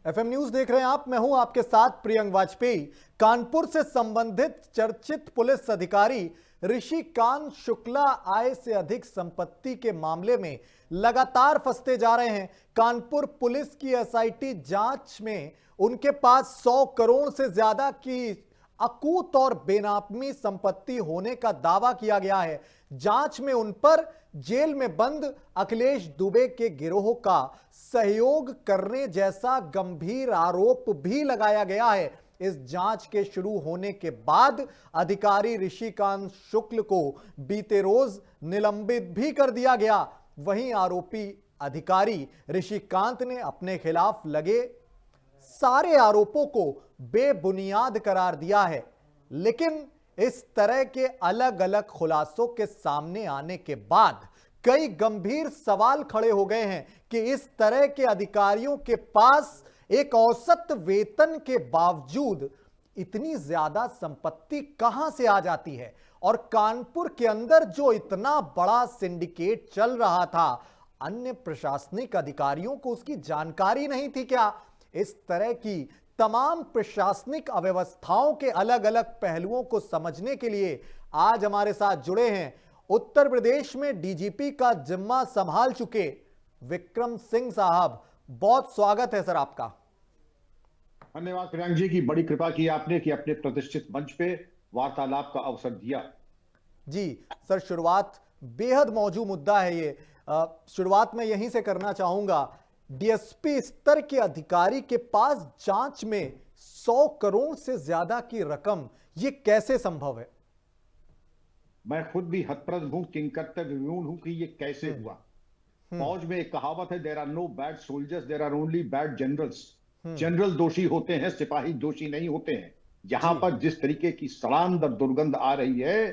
FM news देख रहे हैं आप। मैं हूं आपके साथ प्रियंक वाजपेयी। कानपुर से संबंधित चर्चित पुलिस अधिकारी ऋषिकांत शुक्ला आय से अधिक संपत्ति के मामले में लगातार फंसते जा रहे हैं। कानपुर पुलिस की एसआईटी जांच में उनके पास 100 करोड़ से ज्यादा की अकूत और बेनामी संपत्ति होने का दावा किया गया है। जांच में उन पर जेल में बंद अखिलेश दुबे के गिरोह का सहयोग करने जैसा गंभीर आरोप भी लगाया गया है। इस जांच के शुरू होने के बाद अधिकारी ऋषिकांत शुक्ल को बीते रोज निलंबित भी कर दिया गया। वहीं आरोपी अधिकारी ऋषिकांत ने अपने खिलाफ लगे सारे आरोपों को बेबुनियाद करार दिया है। लेकिन इस तरह के अलग अलग खुलासों के सामने आने के बाद कई गंभीर सवाल खड़े हो गए हैं कि इस तरह के अधिकारियों के पास एक औसत वेतन के बावजूद इतनी ज्यादा संपत्ति कहां से आ जाती है। और कानपुर के अंदर जो इतना बड़ा सिंडिकेट चल रहा था, अन्य प्रशासनिक अधिकारियों को उसकी जानकारी नहीं थी क्या? इस तरह की तमाम प्रशासनिक अव्यवस्थाओं के अलग अलग पहलुओं को समझने के लिए आज हमारे साथ जुड़े हैं उत्तर प्रदेश में डीजीपी का जिम्मा संभाल चुके विक्रम सिंह साहब। बहुत स्वागत है सर आपका। धन्यवाद प्रियंक जी की बड़ी कृपा की आपने कि अपने प्रतिष्ठित मंच पे वार्तालाप का अवसर दिया। जी सर, शुरुआत बेहद मौजू मुद्दा है ये। शुरुआत मैं यहीं से करना चाहूंगा। डीएसपी स्तर के अधिकारी के पास जांच में 100 करोड़ से ज्यादा की रकम, ये कैसे संभव है? मैं खुद भी हतप्रभ हूं, किंकर्तव्य विमूढ़ हूं कि ये कैसे हुआ। फौज में एक कहावत है, there are no bad soldiers, there are only bad generals. General दोषी होते हैं, सिपाही दोषी नहीं होते हैं। यहां पर जिस तरीके की सड़ांध और दुर्गंध आ रही है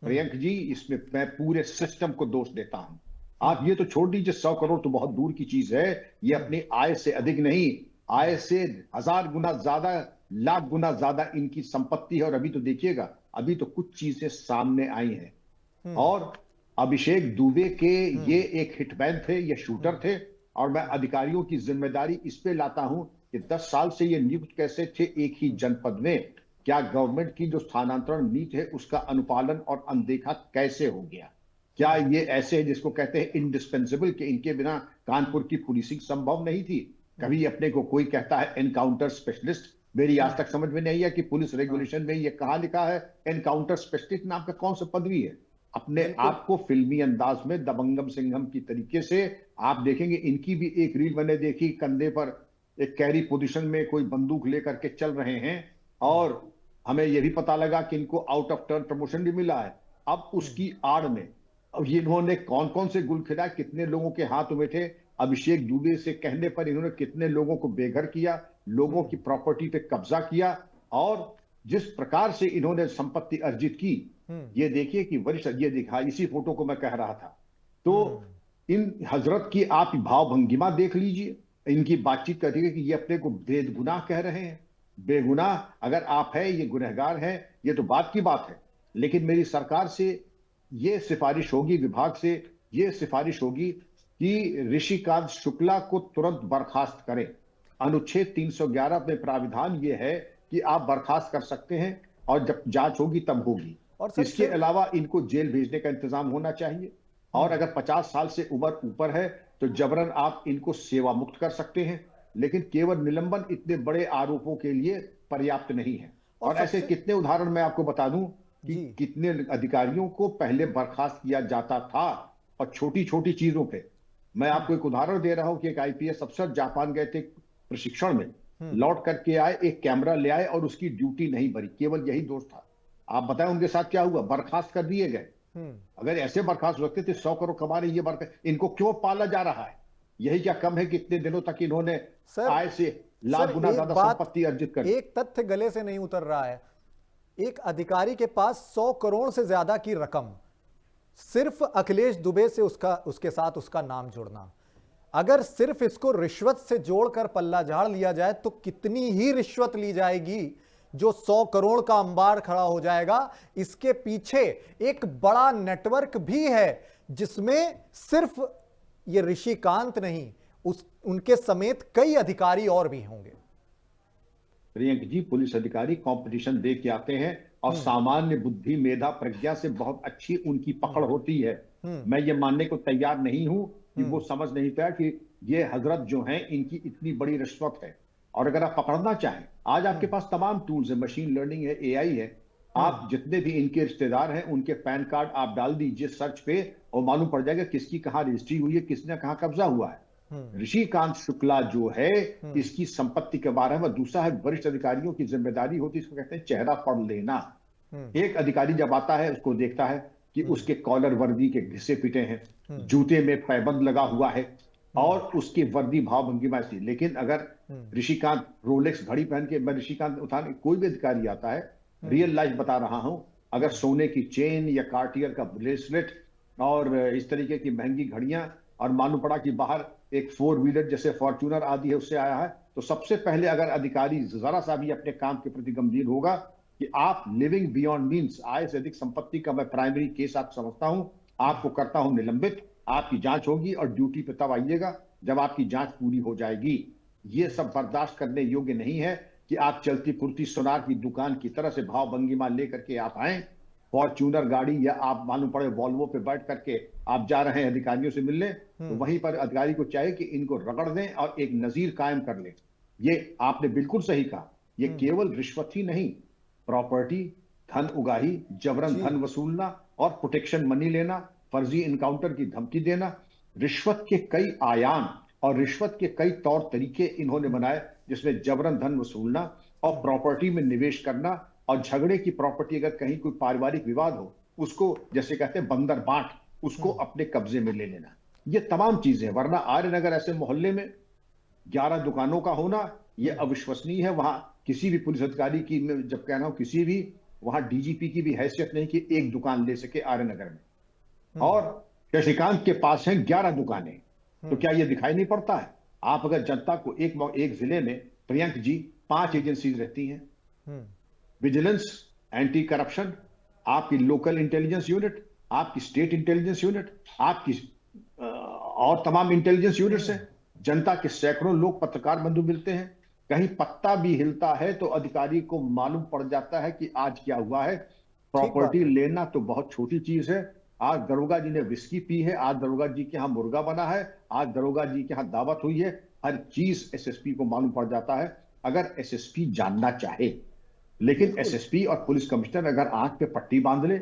प्रियंक जी, इसमें मैं पूरे सिस्टम को दोष देता हूं। आप ये तो छोड़ दीजिए, 100 करोड़ तो बहुत दूर की चीज है। ये अपनी आय से अधिक नहीं, आय से 1000 गुना ज्यादा, लाख गुना ज्यादा इनकी संपत्ति है। और अभी तो देखिएगा, अभी तो कुछ चीजें सामने आई हैं। और अभिषेक दुबे के ये एक हिटमैन थे, ये शूटर थे। और मैं अधिकारियों की जिम्मेदारी इस पे लाता हूं कि 10 साल से ये नियुक्त कैसे थे एक ही जनपद में। क्या गवर्नमेंट की जो स्थानांतरण नीति है उसका अनुपालन और अनदेखा कैसे हो गया? क्या ये ऐसे है जिसको कहते हैं इंडिस्पेंसिबल, कि इनके बिना कानपुर की पुलिसिंग संभव नहीं थी? कभी अपने को कोई कहता है एनकाउंटर स्पेशलिस्ट, मेरी आज तक समझ में नहीं है कि पुलिस रेगुलेशन में ये कहां लिखा है एनकाउंटर स्पेशलिस्ट नाम का कौन सा पदवी है। अपने आप को फिल्मी अंदाज में दबंगम सिंघम की तरीके से आप देखेंगे। इनकी भी एक रील मैंने देखी, कंधे पर एक कैरी पोजीशन में कोई बंदूक लेकर के चल रहे हैं। और हमें यह भी पता लगा कि इनको आउट ऑफ टर्न प्रमोशन भी मिला है। अब उसकी आड़ में अब इन्होंने कौन कौन से गुल खिलाए, कितने लोगों के हाथ में थे। अभिषेक दुबे से कहने पर इन्होंने कितने लोगों को बेघर किया, लोगों की प्रॉपर्टी पे कब्जा किया। और जिस प्रकार से इन्होंने संपत्ति अर्जित की, ये देखिए कि वरिष्ठ, ये दिखा, इसी फोटो को मैं कह रहा था। तो इन हजरत की आप भाव भंगिमा देख लीजिए, इनकी बातचीत करिए कि ये अपने को बेगुनाह कह रहे हैं। बेगुनाह अगर आप है, ये गुनहगार है, ये तो बात की बात है। लेकिन मेरी सरकार से ये सिफारिश होगी, विभाग से ये सिफारिश होगी कि ऋषिकांत शुक्ला को तुरंत बर्खास्त करें। अनुच्छेद 311 में प्राविधान ये है कि आप बर्खास्त कर सकते हैं और जब जांच होगी तब होगी। और इसके अलावा इनको जेल भेजने का इंतजाम होना चाहिए। और अगर 50 साल से उम्र ऊपर है तो जबरन आप इनको सेवा मुक्त कर सकते हैं। लेकिन केवल निलंबन इतने बड़े आरोपों के लिए पर्याप्त नहीं है। और ऐसे कितने उदाहरण मैं आपको बता दूं कि कितने अधिकारियों को पहले बर्खास्त किया जाता था और छोटी छोटी चीजों पे। मैं आपको एक उदाहरण दे रहा हूं कि एक आईपीएस अफसर जापान गए थे प्रशिक्षण में, लौट करके आए, एक कैमरा ले आए और उसकी ड्यूटी नहीं भरी, केवल यही दोष था। आप बताएं उनके साथ क्या हुआ? बर्खास्त कर दिए गए। अगर ऐसे बर्खास्त होते थे, 100 करोड़ कमा रहे, ये इनको क्यों पाला जा रहा है? यही क्या कम है कि इतने दिनों तक इन्होंने आय से लाख गुना ज्यादा संपत्ति अर्जित कर। एक तथ्य गले से नहीं उतर रहा है। एक अधिकारी के पास 100 करोड़ से ज्यादा की रकम, सिर्फ अखिलेश दुबे से उसके साथ उसका नाम जुड़ना। अगर सिर्फ इसको रिश्वत से जोड़कर पल्ला झाड़ लिया जाए तो कितनी ही रिश्वत ली जाएगी जो 100 करोड़ का अंबार खड़ा हो जाएगा। इसके पीछे एक बड़ा नेटवर्क भी है जिसमें सिर्फ ये ऋषिकांत नहीं, उनके समेत कई अधिकारी और भी होंगे। प्रियंक जी, पुलिस अधिकारी कंपटीशन दे के आते हैं और सामान्य बुद्धि, मेधा, प्रज्ञा से बहुत अच्छी उनकी पकड़ होती है। मैं ये मानने को तैयार नहीं हूं कि वो समझ नहीं पाया कि ये हजरत जो हैं इनकी इतनी बड़ी रिश्वत है। और अगर आप पकड़ना चाहें, आज आपके पास तमाम टूल्स है, मशीन लर्निंग है, एआई है। आप जितने भी इनके रिश्तेदार हैं उनके पैन कार्ड आप डाल दीजिए सर्च पे और मालूम पड़ जाएगा किसकी कहां रजिस्ट्री हुई है, किसने कहां कब्जा हुआ है। ऋषिकांत शुक्ला जो है, इसकी संपत्ति के बारे में दूसरा है, वरिष्ठ अधिकारियों की जिम्मेदारी होती है, इसको कहते हैं चेहरा पढ़ लेना। एक अधिकारी जब आता है उसको देखता है कि उसके कॉलर वर्दी के घिसे पिटे हैं, जूते में पैबंद लगा हुआ है और उसकी वर्दी भाव भंगिमा ऐसी। लेकिन अगर ऋषिकांत रोलेक्स घड़ी पहन के, मैं ऋषिकांत उठाने, कोई भी अधिकारी आता है, रियल लाइफ बता रहा हूं, अगर सोने की चेन या कार्टियर का ब्रेसलेट और इस तरीके की महंगी घड़ियां, और मालूम पड़ा कि बाहर एक 4 व्हीलर जैसे फॉर्च्यूनर आदि है उससे आया है, तो सबसे पहले अगर अधिकारी जरा सा भी अपने काम के प्रति गंभीर होगा कि आप लिविंग बियॉन्ड मींस, आय से अधिक संपत्ति का मैं प्राइमरी केस आप समझता हूं, आपको करता हूं निलंबित, आपकी जांच होगी और ड्यूटी पे तब आइएगा जब आपकी जांच पूरी हो जाएगी। ये सब बर्दाश्त करने योग्य नहीं है कि आप चलती फुर्ती सोनार की दुकान की तरह से भाव भंगिमा लेकर के आप आए, फॉर्च्यूनर गाड़ी या आप मालूम पड़े वॉल्वो पे बैठ करके आप जा रहे हैं अधिकारियों से मिलने, तो वहीं पर अधिकारी को चाहिए कि इनको रगड़ दें और एक नजीर कायम कर लें। ये आपने बिल्कुल सही कहा, ये केवल रिश्वत ही नहीं, प्रॉपर्टी, धन उगाही, जबरन धन वसूलना और प्रोटेक्शन मनी लेना, फर्जी इनकाउंटर की धमकी देना, रिश्वत के कई आयाम और रिश्वत के कई तौर तरीके इन्होंने बनाए, जिसमें जबरन धन वसूलना और प्रॉपर्टी में निवेश करना, और झगड़े की प्रॉपर्टी अगर कहीं कोई पारिवारिक विवाद हो उसको, जैसे कहते हैं बंदर बांट, उसको अपने कब्जे में ले लेना। ये तमाम चीजें, वरना आर्यनगर ऐसे मोहल्ले में 11 दुकानों का होना ये अविश्वसनीय है। वहां किसी भी पुलिस अधिकारी की, मैं जब कह रहा हूं किसी भी, वहां डीजीपी की भी हैसियत नहीं कि एक दुकान ले सके आर्यनगर में। और शशिकांत के पास हैं 11 दुकानें, तो क्या ये दिखाई नहीं पड़ता है? आप अगर जनता को एक जिले में, प्रियंक जी, 5 एजेंसीज रहती हैं, विजिलेंस, एंटी करप्शन, आपकी लोकल इंटेलिजेंस यूनिट, आपकी स्टेट इंटेलिजेंस यूनिट, आपकी और तमाम इंटेलिजेंस यूनिट्स हैं। जनता के सैकड़ों लोग, पत्रकार बंधु मिलते हैं, कहीं पत्ता भी हिलता है तो अधिकारी को मालूम पड़ जाता है कि आज क्या हुआ है। प्रॉपर्टी लेना तो बहुत छोटी चीज है। आज दरोगा जी ने विस्की पी है, आज दरोगा जी के यहाँ मुर्गा बना है, आज दरोगा जी के यहाँ दावत हुई है, हर चीज एसएसपी को मालूम पड़ जाता है, अगर एसएसपी जानना चाहे। लेकिन एसएसपी और पुलिस कमिश्नर अगर आंख पे पट्टी बांध ले,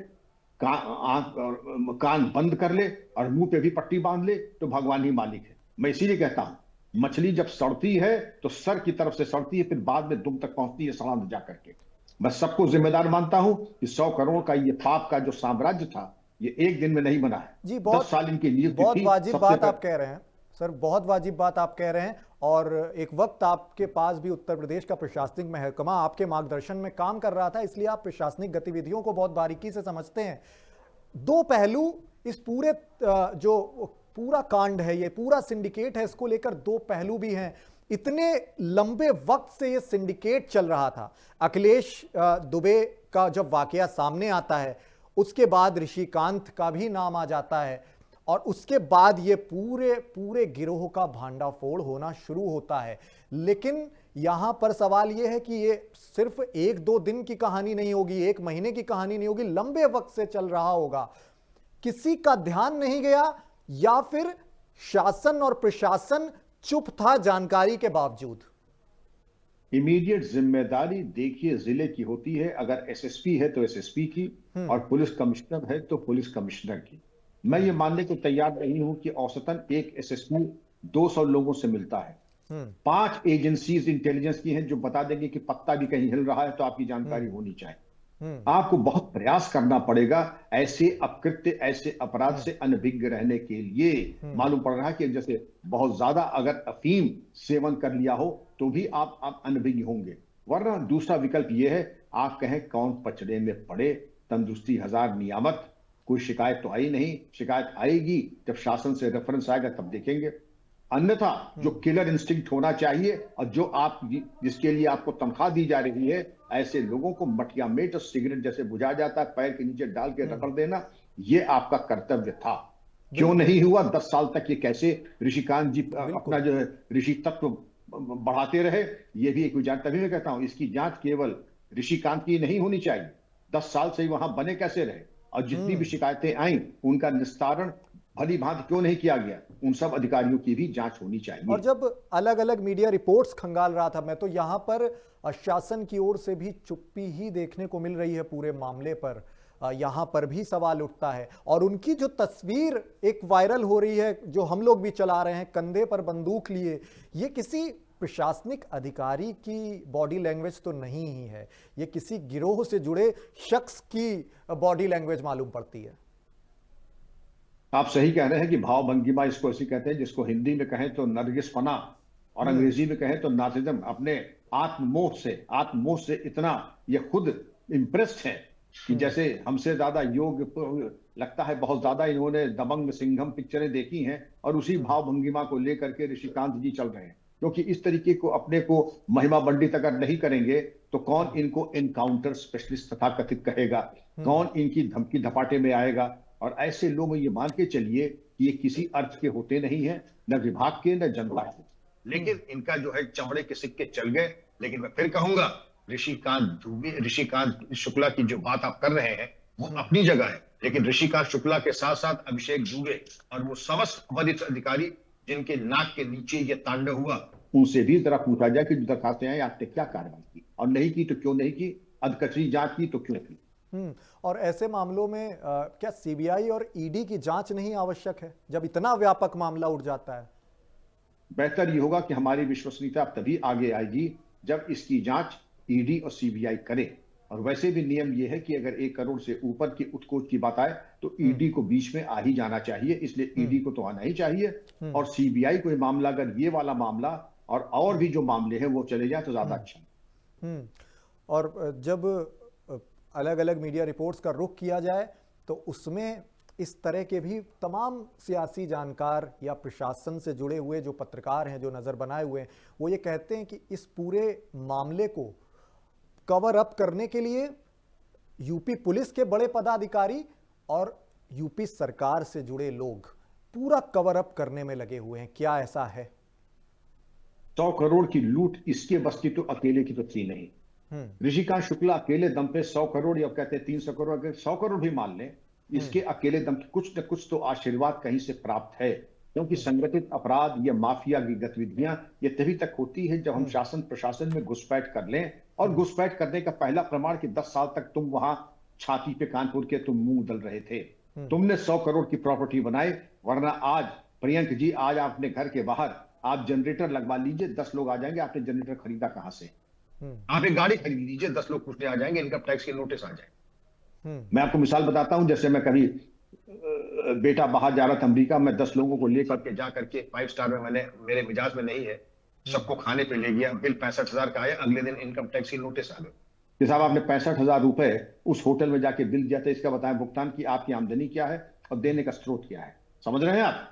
कान बंद कर ले और मुंह पे भी पट्टी बांध ले, तो भगवान ही मालिक है। मैं इसीलिए कहता हूं, मछली जब सड़ती है तो सर की तरफ से सड़ती है, फिर बाद में दुम तक पहुंचती है सड़ांध जा करके। मैं सबको जिम्मेदार मानता हूं कि 100 करोड़ का ये पाप का जो साम्राज्य था, ये एक दिन में नहीं बना है जी। 10 साल इनकी नियुक्ति बहुत थी। वाजिब बात आप कह रहे हैं सर, बहुत वाजिब बात आप कह रहे हैं। और एक वक्त आपके पास भी उत्तर प्रदेश का प्रशासनिक महकमा आपके मार्गदर्शन में काम कर रहा था, इसलिए आप प्रशासनिक गतिविधियों को बहुत बारीकी से समझते हैं। 2 पहलू इस पूरे जो पूरा कांड है, ये पूरा सिंडिकेट है, इसको लेकर 2 पहलू भी हैं। इतने लंबे वक्त से ये सिंडिकेट चल रहा था। अखिलेश दुबे का जब वाकया सामने आता है, उसके बाद ऋषिकांत का भी नाम आ जाता है, और उसके बाद ये पूरे गिरोह का भांडाफोड़ होना शुरू होता है। लेकिन यहां पर सवाल ये है कि ये सिर्फ 1-2 दिन की कहानी नहीं होगी, 1 महीने की कहानी नहीं होगी, लंबे वक्त से चल रहा होगा। किसी का ध्यान नहीं गया, या फिर शासन और प्रशासन चुप था जानकारी के बावजूद? इमीडिएट जिम्मेदारी देखिए जिले की होती है। अगर एसएसपी है तो एसएसपी की, और पुलिस कमिश्नर है तो पुलिस कमिश्नर की। मैं ये मानने को तैयार नहीं हूं कि औसतन एक एसएसपी 200 लोगों से मिलता है। 5 एजेंसीज इंटेलिजेंस की हैं जो बता देंगे कि पत्ता भी कहीं हिल रहा है तो आपकी जानकारी होनी चाहिए। आपको बहुत प्रयास करना पड़ेगा ऐसे अपकृत्य, ऐसे अपराध से अनभिज्ञ रहने के लिए। मालूम पड़ रहा है कि जैसे बहुत ज्यादा अगर अफीम सेवन कर लिया हो तो भी आप अनभिज्ञ होंगे, वरना दूसरा विकल्प यह है, आप कहें कौन पचड़े में पड़े, तंदुरुस्ती हजार नियामत, कोई शिकायत तो आई नहीं, शिकायत आएगी जब शासन से रेफरेंस आएगा तब देखेंगे। अन्यथा जो किलर इंस्टिंक्ट होना चाहिए और जो आप जिसके लिए आपको तनख्वाह दी जा रही है, ऐसे लोगों को मटिया मेट और सिगरेट जैसे बुझा जाता है, पैर के नीचे डाल के रगड़ देना, ये आपका कर्तव्य था। क्यों नहीं हुआ 10 साल तक? ये कैसे ऋषिकांत जी अपना जो ऋषि तत्व बढ़ाते रहे, ये भी एक विचार। तभी मैं कहता हूं इसकी जांच केवल ऋषिकांत की नहीं होनी चाहिए, 10 साल से वहां बने कैसे रहे और जितनी भी शिकायतें आई उनका निस्तारण भली भांति क्यों नहीं किया गया, उन सब अधिकारियों की भी जांच होनी चाहिए। और जब अलग अलग मीडिया रिपोर्ट्स खंगाल रहा था मैं, तो यहां पर शासन की ओर से भी चुप्पी ही देखने को मिल रही है पूरे मामले पर। यहां पर भी सवाल उठता है और उनकी जो तस्वीर एक वायरल हो रही है, जो हम लोग भी चला रहे हैं कंधे पर बंदूक लिए, ये किसी प्रशासनिक अधिकारी की बॉडी लैंग्वेज तो नहीं ही है, ये किसी गिरोह से जुड़े शख्स की बॉडी लैंग्वेज मालूम पड़ती है। आप सही कह रहे हैं कि भाव भंगिमा इसको ऐसी कहते हैं, जिसको हिंदी में कहें तो नरगिसपना और अंग्रेजी में कहें तो नार्सिज्म। अपने आत्ममोह से इतना ये खुद इम्प्रेस्ड है कि जैसे हमसे ज्यादा योग लगता है, बहुत ज्यादा इन्होंने दबंग सिंघम पिक्चरें देखी हैं और उसी भाव भंगिमा को लेकर के ऋषिकांत जी चल रहे हैं। क्योंकि इस तरीके को अपने को महिमा मंडित अगर नहीं करेंगे तो कौन इनको एनकाउंटर स्पेशलिस्ट तथा कथित कहेगा, कौन इनकी धमकी धपाटे में आएगा। और ऐसे लोग ये मान के चलिए कि ये किसी अर्थ के होते नहीं है, न विभाग के न जनता के, लेकिन इनका जो है चमड़े के सिक्के चल गए। लेकिन मैं फिर कहूंगा ऋषिकांत शुक्ला की जो बात आप कर रहे हैं वो अपनी जगह है, लेकिन ऋषिकांत शुक्ला के साथ साथ अभिषेक दुबे और वो समस्त वरिष्ठ अधिकारी जिनके नाक के नीचे ये तांडव हुआ, उनसे भी जरा पूछा जाए कि दरखास्तें आई, आपने क्या कार्रवाई की और नहीं की तो क्यों नहीं की, अधकचरी जांच की तो क्यों की। और ऐसे मामलों में क्या सीबीआई और ईडी की जांच नहीं आवश्यक है जब इतना व्यापक मामला उठ जाता है? बेहतर ये होगा कि हमारी विश्वसनीयता तभी आगे आएगी जब इसकी जांच ईडी और सीबीआई करे। और वैसे भी नियम ये है कि अगर 1 करोड़ से ऊपर की उत्कोच की बात आए तो ईडी को बीच में आ ही जाना चाहिए, इसलिए ईडी को तो आना ही चाहिए। और सीबीआई को मामला, अगर ये वाला मामला और भी जो मामले हैं वो चले जाए तो ज्यादा अच्छा। और जब अलग अलग मीडिया रिपोर्ट्स का रुख किया जाए तो उसमें इस तरह के भी तमाम सियासी जानकार या प्रशासन से जुड़े हुए जो पत्रकार हैं, जो नज़र बनाए हुए हैं, वो ये कहते हैं कि इस पूरे मामले को कवर अप करने के लिए यूपी पुलिस के बड़े पदाधिकारी और यूपी सरकार से जुड़े लोग पूरा कवर अप करने में लगे हुए हैं। क्या ऐसा है? 100 करोड़ की लूट इसके बस की तो अकेले की तो थी नहीं। ऋषिकांत शुक्ला अकेले दम पे 100 करोड़ या कहते हैं 300 करोड़, अगर 100 करोड़ भी मान लें, इसके अकेले दम पे कुछ न कुछ तो आशीर्वाद कहीं से प्राप्त है। क्योंकि संगठित अपराध या माफिया की गतिविधियां ये तभी तक होती है जब हम शासन प्रशासन में घुसपैठ कर लें। और घुसपैठ करने का पहला प्रमाण कि 10 साल तक तुम वहां छाती पे कानपुर के तुम मुंह उदल रहे थे, तुमने 100 करोड़ की प्रॉपर्टी बनाई। वरना आज प्रियंक जी, आज आपने घर के बाहर आप जनरेटर लगवा लीजिए, 10 लोग आ जाएंगे, आपने जनरेटर खरीदा कहां से? आप एक गाड़ी खरीद लीजिए, 10 लोग पूछने आ जाएंगे, इनकम टैक्स के नोटिस आ जाएंगे। मैं आपको मिसाल बताता हूं, जैसे मैं कभी बेटा बाहर जा रहा था अमेरिका, मैं 10 लोगों को लेकर के जा करके 5 स्टार में, मैंने मेरे मिजाज में नहीं है, सबको खाने पे ले गया, बिल 65,000 का आया, अगले दिन इनकम टैक्स की नोटिस आ गई कि साहब आपने 65,000 रुपए उस होटल में जाके बिल दिया था, इसका बताएं भुगतान की आपकी आमदनी क्या है और देने का स्रोत क्या है। समझ रहे हैं आप?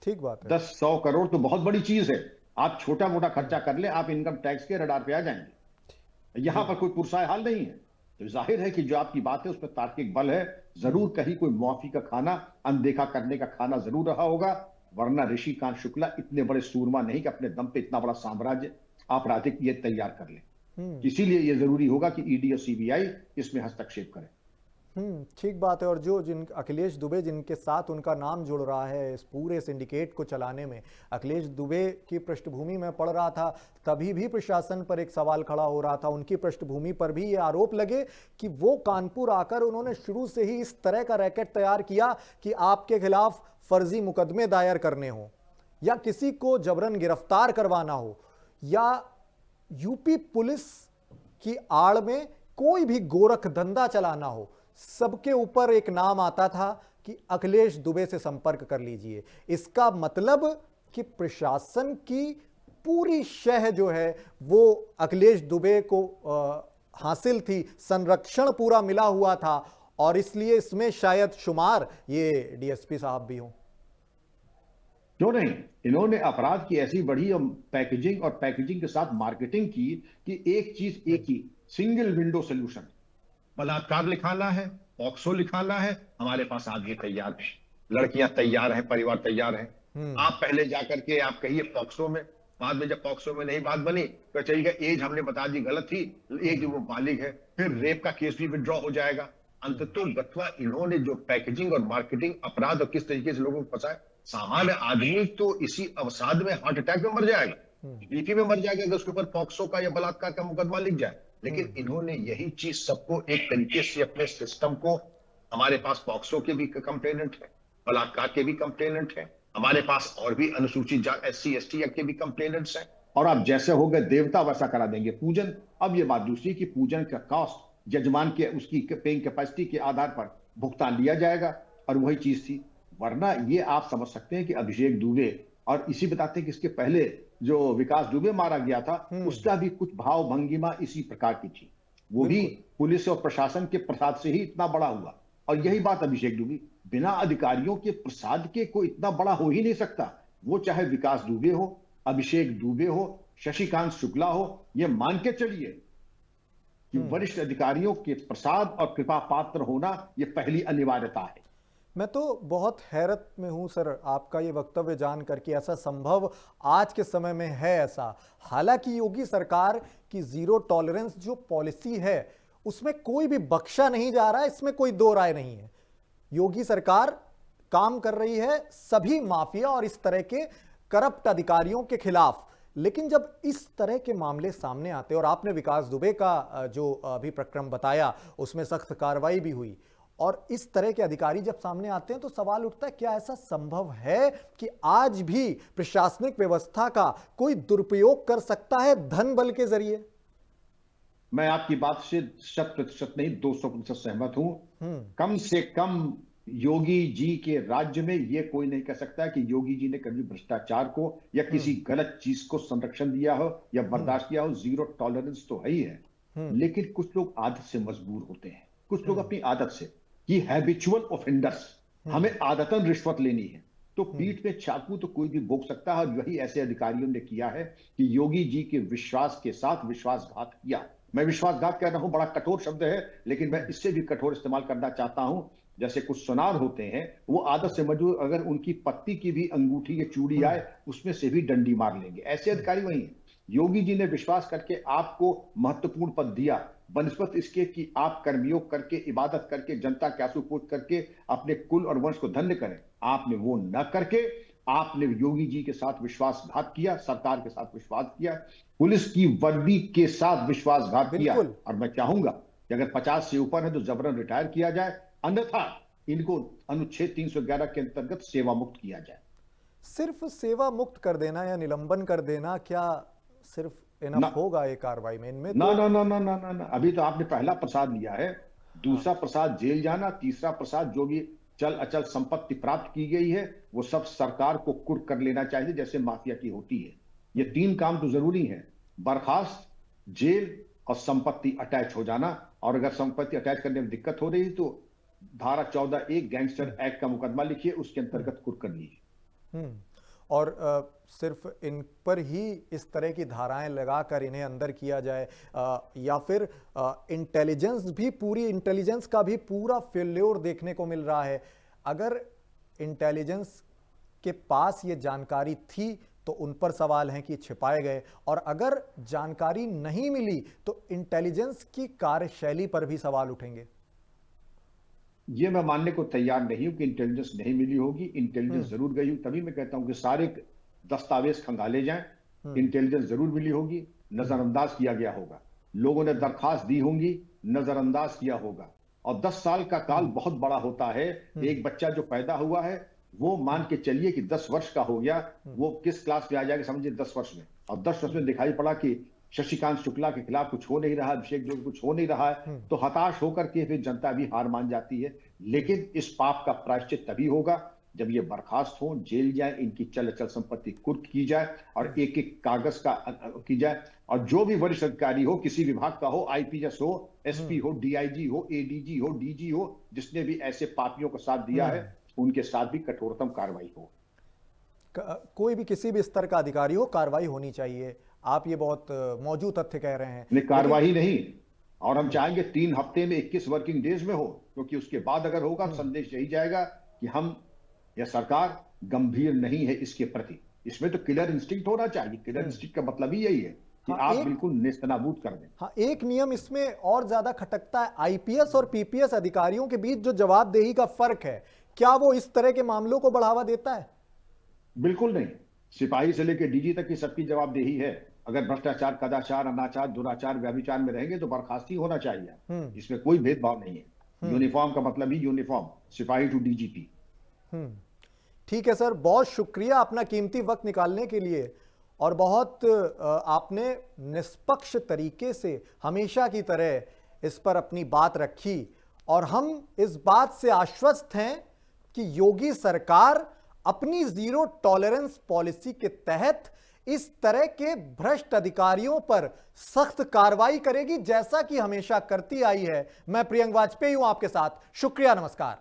ठीक बात है। 10-100 करोड़ तो बहुत बड़ी चीज है। आप छोटा मोटा खर्चा कर ले, आप इनकम टैक्स के रडार पे आ जाएंगे। यहां पर कोई पुरसाय हाल नहीं है। तो जाहिर है कि जो आपकी बात है उस पर तार्किक बल है। जरूर कहीं कोई मुआफी का खाना, अनदेखा करने का खाना जरूर रहा होगा, वरना ऋषिकांत शुक्ला इतने बड़े सूरमा नहीं कि अपने दम पे इतना बड़ा साम्राज्य आपराधिक ये तैयार कर ले। इसीलिए ये जरूरी होगा कि ईडी और सीबीआई इसमें हस्तक्षेप करें। ठीक बात है। और जो अखिलेश दुबे जिनके साथ उनका नाम जुड़ रहा है इस पूरे सिंडिकेट को चलाने में, अखिलेश दुबे की पृष्ठभूमि में पढ़ रहा था, तभी भी प्रशासन पर एक सवाल खड़ा हो रहा था। उनकी पृष्ठभूमि पर भी ये आरोप लगे कि वो कानपुर आकर उन्होंने शुरू से ही इस तरह का रैकेट तैयार किया कि आपके खिलाफ फर्जी मुकदमे दायर करने हो या किसी को जबरन गिरफ्तार करवाना हो या यूपी पुलिस की आड़ में कोई भी गोरख धंधा चलाना हो, सबके ऊपर एक नाम आता था कि अखिलेश दुबे से संपर्क कर लीजिए। इसका मतलब कि प्रशासन की पूरी शह जो है वो अखिलेश दुबे को हासिल थी, संरक्षण पूरा मिला हुआ था और इसलिए इसमें शायद शुमार ये डीएसपी साहब भी हों। क्यों नहीं? इन्होंने अपराध की ऐसी बढ़ी पैकेजिंग और पैकेजिंग के साथ मार्केटिंग की कि एक चीज एक ही, सिंगल विंडो सोल्यूशन। बलात्कार लिखाना है, पॉक्सो लिखाना है, हमारे पास आदमी तैयार है, लड़कियां तैयार हैं, परिवार तैयार है। आप पहले जाकर के आप कहिए पॉक्सो में, बाद में जब पॉक्सो में नहीं बात बनी तो चलिएगा एज हमने बता दी गलत थी, एज वो बालिग है, फिर रेप का केस भी विड्रॉ हो जाएगा। अंततः गत्वा इन्होंने जो पैकेजिंग और मार्केटिंग अपराध और किस तरीके से लोगों को फंसाया, सामान्य आदमी तो इसी अवसाद में हार्ट अटैक में मर जाएगा, बीपी में मर जाएगा अगर उसके ऊपर पॉक्सो का या बलात्कार का मुकदमा लिख जाए। लेकिन इन्होंने यही चीज सबको एक तरीके से अपने सिस्टम को, हमारे पास पॉक्सो के भी कंप्लेनेंट है, बलात्कार के भी कंप्लेनेंट है, हमारे पास और भी अनुसूचित SC ST के भी कंप्लेनेंट्स हैं। और आप जैसे हो गए देवता वैसा करा देंगे पूजन। अब ये बात दूसरी कि पूजन का कॉस्ट जजमान के उसकी पेइंग कैपेसिटी के आधार पर भुगतान लिया जाएगा, और वही चीज थी। वरना ये आप समझ सकते हैं कि अभिषेक दुबे, और इसी बताते हैं कि इसके पहले जो विकास दुबे मारा गया था उसका भी कुछ भाव भंगिमा इसी प्रकार की थी। वो भी पुलिस और प्रशासन के प्रसाद से ही इतना बड़ा हुआ। और यही बात अभिषेक दुबे, बिना अधिकारियों के प्रसाद के कोई इतना बड़ा हो ही नहीं सकता। वो चाहे विकास दुबे हो, अभिषेक दुबे हो, शशिकांत शुक्ला हो, ये मान के चलिए कि वरिष्ठ अधिकारियों के प्रसाद और कृपा पात्र होना ये पहली अनिवार्यता है। मैं तो बहुत हैरत में हूं सर, आपका ये वक्तव्य जान करके। ऐसा संभव आज के समय में है ऐसा? हालांकि योगी सरकार की जीरो टॉलरेंस जो पॉलिसी है उसमें कोई भी बख्शा नहीं जा रहा है, इसमें कोई दो राय नहीं है। योगी सरकार काम कर रही है सभी माफिया और इस तरह के करप्ट अधिकारियों के खिलाफ। लेकिन जब इस तरह के मामले सामने आते, और आपने विकास दुबे का जो अभी प्रकरण बताया उसमें सख्त कार्रवाई भी हुई, और इस तरह के अधिकारी जब सामने आते हैं तो सवाल उठता है, क्या ऐसा संभव है कि आज भी प्रशासनिक व्यवस्था का कोई दुरुपयोग कर सकता है धन बल के जरिए? मैं आपकी बात से 100% नहीं 200% सहमत हूं। कम से कम योगी जी के राज्य में यह कोई नहीं कह सकता कि योगी जी ने कभी भ्रष्टाचार को या किसी गलत चीज को संरक्षण दिया हो या बर्दाश्त किया हो। जीरो टॉलरेंस तो है ही है, लेकिन कुछ लोग आदत से मजबूर होते हैं, कुछ लोग अपनी आदत से, कि हैबिचुअल ऑफेंडर्स, हमें आदतन रिश्वत लेनी है तो पीठ पे चाकू तो कोई भी भोग सकता है। और वही ऐसे अधिकारियों ने किया है कि योगी जी के विश्वास के साथ विश्वासघात किया। मैं विश्वासघात कह रहा हूं, बड़ा कठोर शब्द है, लेकिन मैं इससे भी कठोर इस्तेमाल करना चाहता हूं। जैसे कुछ सुनार होते हैं, वो आदत से मजबूर, अगर उनकी पत्ती की भी अंगूठी या चूड़ी आए उसमें से भी डंडी मार लेंगे। ऐसे अधिकारी वही हैं। योगी जी ने विश्वास करके आपको महत्वपूर्ण पद दिया, बनस्पत इसके कि आप कर्मयोग करके, इबादत करके, जनता के आंसू पोंछ करके अपने कुल और वंश को धन्य करें। आपने वो न करके आपने योगी जी के साथ विश्वासघात किया, सरकार के साथ विश्वास किया, पुलिस की वर्दी के साथ विश्वासघात किया। और मैं चाहूंगा कि अगर 50 से ऊपर है तो जबरन रिटायर किया जाए, अन्यथा इनको अनुच्छेद 311 के अंतर्गत सेवा मुक्त किया जाए। सिर्फ सेवा मुक्त कर देना या निलंबन कर देना क्या सिर्फ इनफ होगा ये कार्रवाई में? इनमें ना ना ना ना ना ना ना, अभी तो आपने पहला प्रसाद लिया है, दूसरा प्रसाद जेल जाना, तीसरा प्रसाद जो भी चल अचल संपत्ति प्राप्त की गई है वो सब सरकार को कुर्क कर लेना चाहिए जैसे माफिया की होती है। ये 3 काम तो जरूरी है, बर्खास्त, जेल और संपत्ति अटैच हो जाना। और अगर संपत्ति अटैच करने में दिक्कत हो रही है तो धारा 14(1) गैंगस्टर एक्ट का मुकदमा लिखिए, उसके अंतर्गत कुर्क कर लीजिए। और सिर्फ इन पर ही इस तरह की धाराएं लगाकर इन्हें अंदर किया जाए, या फिर इंटेलिजेंस भी, पूरी इंटेलिजेंस का भी पूरा फेल्योर देखने को मिल रहा है। अगर इंटेलिजेंस के पास ये जानकारी थी तो उन पर सवाल हैं कि छिपाए गए, और अगर जानकारी नहीं मिली तो इंटेलिजेंस की कार्यशैली पर भी सवाल उठेंगे। ये मैं मानने को तैयार नहीं हूं कि इंटेलिजेंस नहीं मिली होगी। इंटेलिजेंस जरूर गई, तभी मैं कहता हूं कि सारे दस्तावेज खंगाले जाएं। इंटेलिजेंस जरूर मिली होगी, नजरअंदाज किया गया होगा, लोगों ने दरखास्त दी होंगी, नजरअंदाज किया होगा। और 10 साल का काल बहुत बड़ा होता है। एक बच्चा जो पैदा हुआ है वो मान के चलिए कि 10 वर्ष का हो गया, वो किस क्लास में आ जाएगा समझिए 10 वर्ष में। और 10 वर्ष में दिखाई पड़ा कि शशिकांत शुक्ला के खिलाफ कुछ हो नहीं रहा, अभिषेक जो कुछ हो नहीं रहा है, तो हताश होकर के फिर जनता भी हार मान जाती है। लेकिन इस पाप का प्रायश्चित तभी होगा जब ये बर्खास्त हो, जेल जाए, इनकी चल अचल संपत्ति कुर्क की जाए और एक एक कागज का की जाए। और जो भी वरिष्ठ अधिकारी हो, किसी विभाग का हो, IPS हो, SP हो, DIG हो, ADG हो, DG हो, जिसने भी ऐसे पापियों का साथ दिया है उनके साथ भी कठोरतम कार्रवाई हो। कोई भी किसी भी स्तर का अधिकारी हो, कार्रवाई होनी चाहिए। आप ये बहुत मौजूद तथ्य कह रहे हैं। नहीं, कार्रवाई नहीं, और हम चाहेंगे 3 हफ्ते में 21 वर्किंग डेज में हो, क्योंकि उसके बाद अगर होगा संदेश यही जाएगा कि हम या सरकार गंभीर नहीं है इसके प्रति। इसमें तो किलर इंस्टिंक्ट होना चाहिए। किलर इंस्टिंक्ट का मतलब ही यही है कि हाँ, आप बिल्कुल नेस्तनाबूद कर दें। हाँ, एक नियम इसमें और ज्यादा खटकता है, आईपीएस और पीपीएस अधिकारियों के बीच जो जवाबदेही का फर्क है, क्या वो इस तरह के मामलों को बढ़ावा देता है? बिल्कुल नहीं। सिपाही से लेकर डीजी तक की सबकी जवाबदेही है। अगर भ्रष्टाचार, कदाचार, अनाचार, दुराचार, व्यभिचार में रहेंगे तो बर्खास्ती होना चाहिए। इसमें कोई भेदभाव नहीं है। यूनिफॉर्म का मतलब ही यूनिफॉर्म, सिपाही टू डीजीपी। ठीक है सर, बहुत शुक्रिया अपना कीमती वक्त निकालने के लिए, और बहुत आपने निष्पक्ष तरीके से हमेशा की तरह इस पर अपनी बात रखी, और हम इस बात से आश्वस्त हैं कि योगी सरकार अपनी जीरो टॉलरेंस पॉलिसी के तहत इस तरह के भ्रष्ट अधिकारियों पर सख्त कार्रवाई करेगी, जैसा कि हमेशा करती आई है। मैं प्रियंक वाजपेयी हूं आपके साथ। शुक्रिया, नमस्कार।